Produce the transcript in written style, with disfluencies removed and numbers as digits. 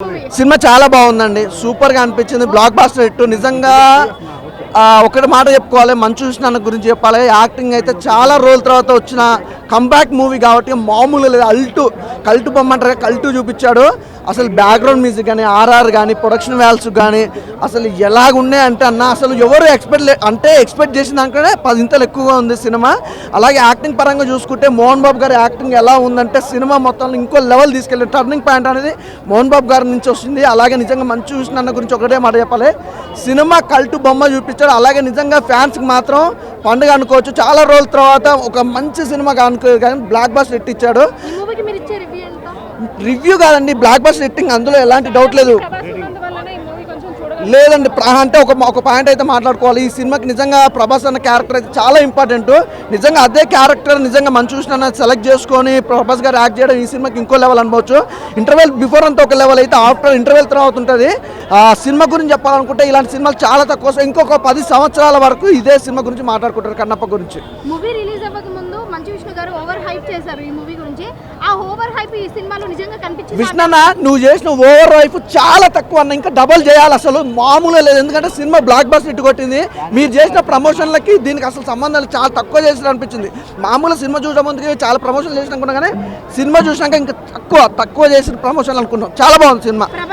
Cinema చాలా బాగుందండి, సూపర్గా అనిపించింది. బ్లాక్ బాస్టర్ హిట్ నిజంగా. ఒకటి మాట చెప్పుకోవాలి, మంచు విష్ణు గురించి చెప్పాలి. యాక్టింగ్ అయితే చాలా రోజుల తర్వాత వచ్చిన కంబ్యాక్ మూవీ కాబట్టి మామూలు లేదు. కల్టు బొమ్మంటారు, కల్టు చూపించాడు. అసలు బ్యాక్గ్రౌండ్ మ్యూజిక్ కానీ, ఆర్ఆర్ కానీ, ప్రొడక్షన్ వాల్యూస్ కానీ అసలు ఎలాగున్నాయి అంటే అసలు ఎవరు ఎక్స్పెక్ట్ చేసిన దానికంటే 10 ఇంతలు ఎక్కువగా ఉంది సినిమా. అలాగే యాక్టింగ్ పరంగా చూసుకుంటే మోహన్ బాబు గారి యాక్టింగ్ ఎలా ఉందంటే సినిమా మొత్తం ఇంకో లెవెల్ తీసుకెళ్ళి టర్నింగ్ పాయింట్ అనేది మోహన్ బాబు గారి నుంచి వస్తుంది. అలాగే నిజంగా మంచు విష్ణు గురించి ఒకటే మాట చెప్పాలి, సినిమా కల్టు బొమ్మ చూపించాడు. అలాగే నిజంగా ఫ్యాన్స్కి మాత్రం పండుగ అనుకోవచ్చు. చాలా రోజుల తర్వాత ఒక మంచి సినిమాగా అనుకోవచ్చు, కానీ బ్లాక్ బాస్టర్ హిట్ ఇచ్చాడు. రివ్యూ కాదండి, బ్లాక్ బాస్టర్ హిట్టింగ్, అందులో ఎలాంటి డౌట్ లేదు. లేదండి, అంటే ఒక పాయింట్ అయితే మాట్లాడుకోవాలి. ఈ సినిమాకి నిజంగా ప్రభాస్ అన్న క్యారెక్టర్ అయితే చాలా ఇంపార్టెంట్. నిజంగా అదే క్యారెక్టర్ నిజంగా మంచు విష్ణు సెలెక్ట్ చేసుకొని ప్రభాస్ గారు యాక్ట్ చేయడం ఈ సినిమాకి ఇంకో లెవెల్ అనుకోవచ్చు. ఇంటర్వెల్ బిఫోర్ అంతా ఒక లెవెల్ అయితే ఆఫ్టర్ ఇంటర్వెల్ తర్వాత ఉంటుంది. సినిమా గురించి చెప్పాలనుకుంటే ఇలాంటి సినిమాలు చాలా తక్కువ, ఇంకొక 10 సంవత్సరాల వరకు ఇదే సినిమా గురించి మాట్లాడుకుంటారు. కన్నప్ప గురించి మూవీ రిలీజ్ అవ్వక ముందు మంచు విష్ణు గారు ఓవర్ హైప్ చేశారు ఈ మూవీ గురించి. ఆ ఓవర్ హైప్ ఈ సినిమాలో నిజంగా కనిపించింది. విష్ణన్న, నువ్వు చేసిన ఓవర్ హైప్ చాలా తక్కువ అన్న, ఇంకా డబల్ చేయాలి. అసలు మామూలుగా లేదు, ఎందుకంటే సినిమా బ్లాక్ బస్టర్ హిట్ కొట్టింది. మీరు చేసిన ప్రమోషన్లకి దీనికి అసలు సంబంధాలు చాలా తక్కువ చేసిన అనిపించింది. మామూలు సినిమా చూడడం ముందుకి చాలా ప్రమోషన్లు చేసిన అనుకున్నా, కానీ సినిమా చూసినాక ఇంకా తక్కువ చేసిన ప్రమోషన్లు అనుకున్నాం. చాలా బాగుంది సినిమా.